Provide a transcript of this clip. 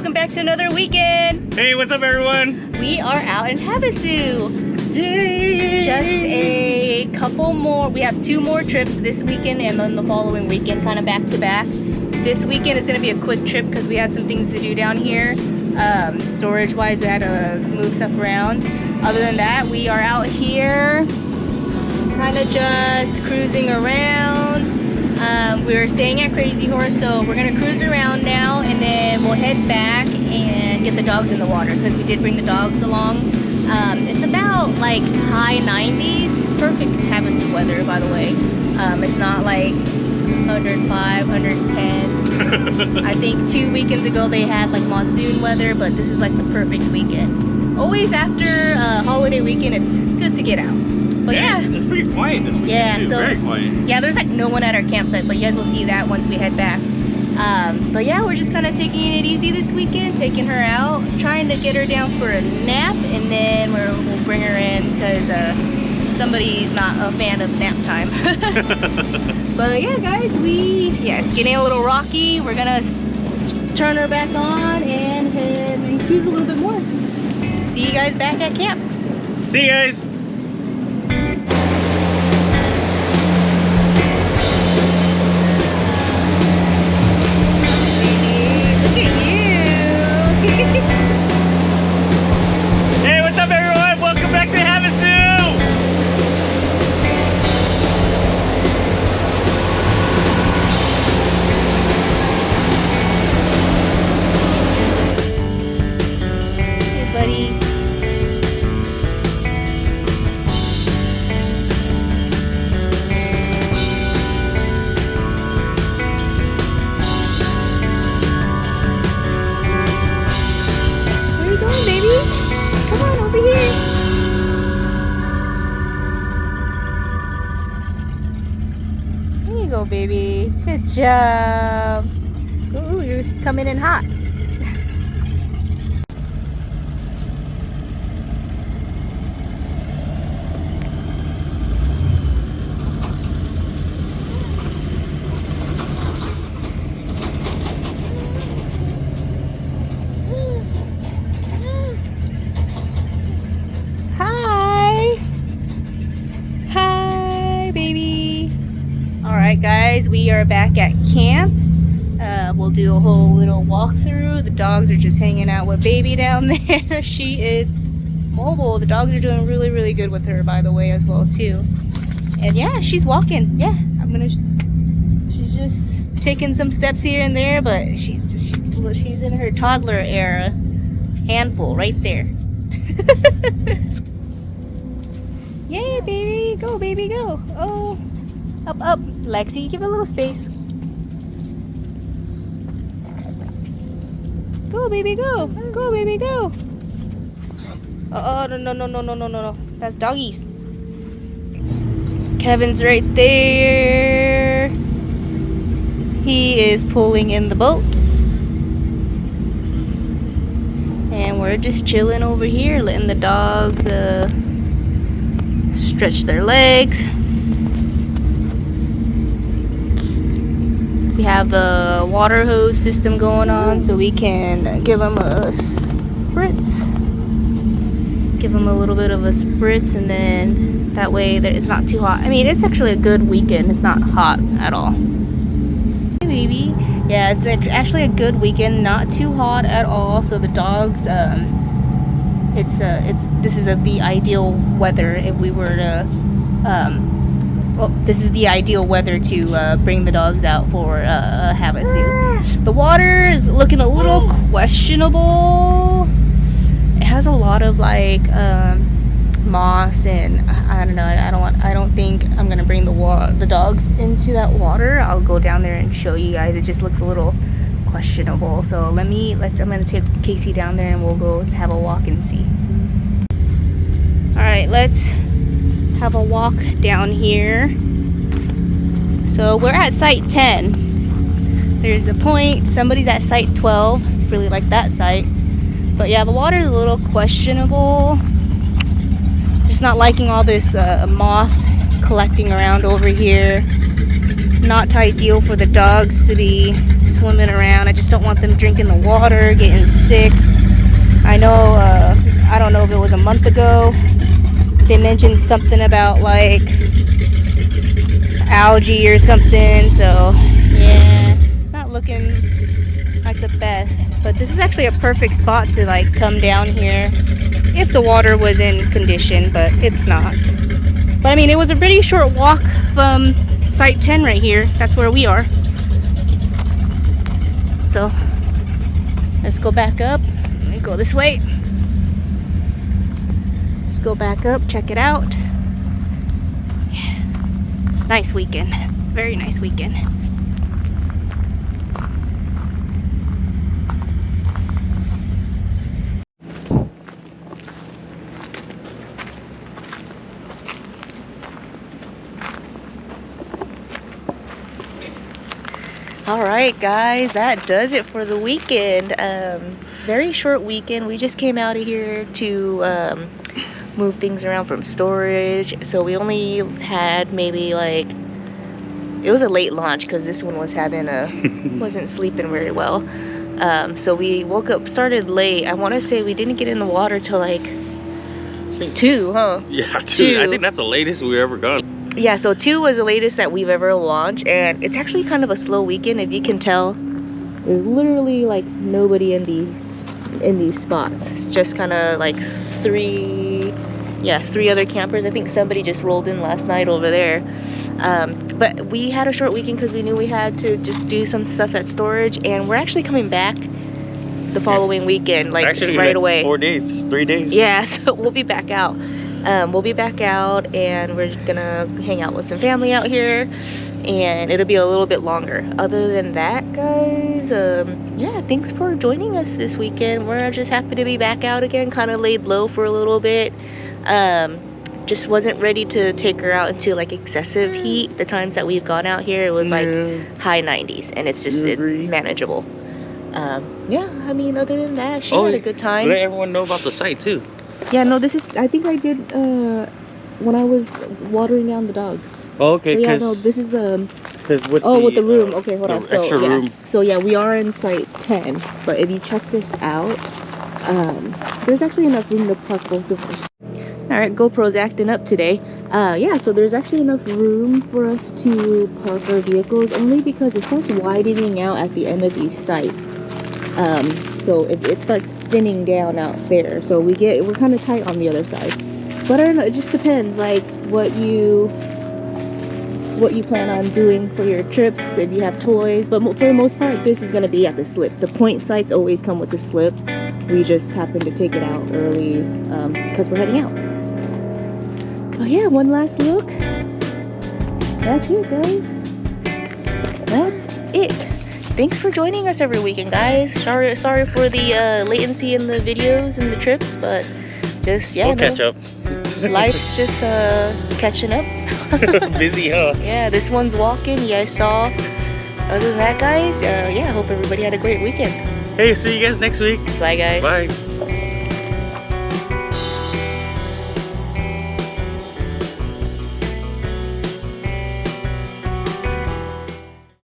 welcome back to another weekend. Hey, what's up everyone? We are out in Havasu. Yay! Just a couple more, we have 2 more trips this weekend and then the following weekend, kind of back to back. This weekend is going to be a quick trip because we had some things to do down here. Storage wise, we had to move stuff around. Other than that, we are out here kind of just cruising around. We're staying at CrazyHorse, so we're gonna cruise around now and then we'll head back and get the dogs in the water because we did bring the dogs along. It's about like high 90s, perfect Havasu weather, by the way. It's not like 105, 110. I think 2 weekends ago they had like monsoon weather, but this is like the perfect weekend. Always after a holiday weekend, it's good to get out. But yeah, it's pretty quiet this weekend. Yeah, too. so Very quiet. Yeah, there's like no one at our campsite, but you guys will see that once we head back. But yeah, we're just kind of taking it easy this weekend, taking her out, trying to get her down for a nap, and then we'll bring her in because somebody's not a fan of nap time. But yeah, guys, it's getting a little rocky. We're gonna turn her back on and head and cruise a little bit more. See you guys back at camp. See you guys. Hey, what's up everyone? Welcome back to Havasu! Hey, buddy. Where are you going, baby? Come on, over here. There you go, baby. Good job. Ooh, you're coming in hot. Alright guys, we are back at camp. We'll do a whole little walkthrough. The dogs are just hanging out with baby down there. She is mobile. The dogs are doing really, really good with her, by the way, as well too. And yeah, she's walking. Yeah, she's just taking some steps here and there, but she's in her toddler era. Handful right there. Yay, baby. Go, baby, go. Oh. Up, Lexi, give a little space. Go, baby, go. Go, baby, go. Oh, no. That's doggies. Kevin's right there. He is pulling in the boat. And we're just chilling over here, letting the dogs stretch their legs. We have the water hose system going on, so we can give them a spritz. Give them a little bit of a spritz, and then that way it's not too hot. I mean, it's actually a good weekend. It's not hot at all. Hey, baby. Yeah, it's actually a good weekend. Not too hot at all. So the dogs, this is the ideal weather if we were to. Well, this is the ideal weather to bring the dogs out for Havasu. The water is looking a little questionable. It has a lot of like moss, and I don't know. I don't think I'm gonna bring the dogs into that water. I'll go down there and show you guys. It just looks a little questionable. So I'm gonna take Kayce down there and we'll go have a walk and see. All right, let's have a walk down here. So we're at site 10. There's a point, somebody's at site 12. Really like that site. But yeah, the water is a little questionable. Just not liking all this moss collecting around over here. not ideal for the dogs to be swimming around. I just don't want them drinking the water, getting sick. I know, I don't know if it was a month ago, they mentioned something about like algae or something, so yeah, it's not looking like the best. But this is actually a perfect spot to like come down here if the water was in condition, but it's not. But I mean, it was a pretty short walk from site 10 right here. That's where we are. So let's go back up. Let me go this way. Let's go back up, check it out. Yeah. It's a nice weekend. Very nice weekend. All right, guys, that does it for the weekend. Very short weekend. We just came out of here to move things around from storage, so we only had maybe like, it was a late launch because this one was having a wasn't sleeping very well. So we woke up, started late. I want to say we didn't get in the water till like 2, huh? Yeah, 2. I think that's the latest we've ever gone. Yeah, so 2 was the latest that we've ever launched, and it's actually kind of a slow weekend. If you can tell, there's literally like nobody in these spots. It's just kind of like 3 other campers. I think somebody just rolled in last night over there. But we had a short weekend because we knew we had to just do some stuff at storage, and we're actually coming back the following weekend, like actually, right away. 4 days, 3 days. Yeah, so we'll be back out. We'll be back out, and we're gonna hang out with some family out here, and it'll be a little bit longer. Other than that, guys, yeah, thanks for joining us this weekend. We're just happy to be back out again. Kind of laid low for a little bit. Just wasn't ready to take her out into like excessive heat. The times that we've gone out here, it was like high 90s, and it's just manageable. Yeah, I mean, other than that, she had a good time. Let everyone know about the site too. Yeah, no, this is, I think I did when I was watering down the dogs. Oh, okay. So, yeah, no, this is with with the room. Okay, hold on. Extra room. So yeah, we are in site 10, but if you check this out, there's actually enough room to park both of us. All right, GoPro's acting up today. Yeah, so there's actually enough room for us to park our vehicles, only because it starts widening out at the end of these sites. So it starts thinning down out there, so we're kind of tight on the other side. But I don't know, it just depends like what you plan on doing for your trips, if you have toys. But for the most part, this is going to be at the slip. The point sites always come with the slip. We just happen to take it out early because we're heading out. But yeah, one last look. That's it, guys. That's it. Thanks for joining us every weekend, guys. Sorry for the latency in the videos and the trips, but just, yeah, we'll catch up. Life's just catching up. Busy, huh? Yeah, this one's walking. You guys saw. Other than that, guys, yeah, I hope everybody had a great weekend. Hey, see you guys next week. Bye, guys. Bye.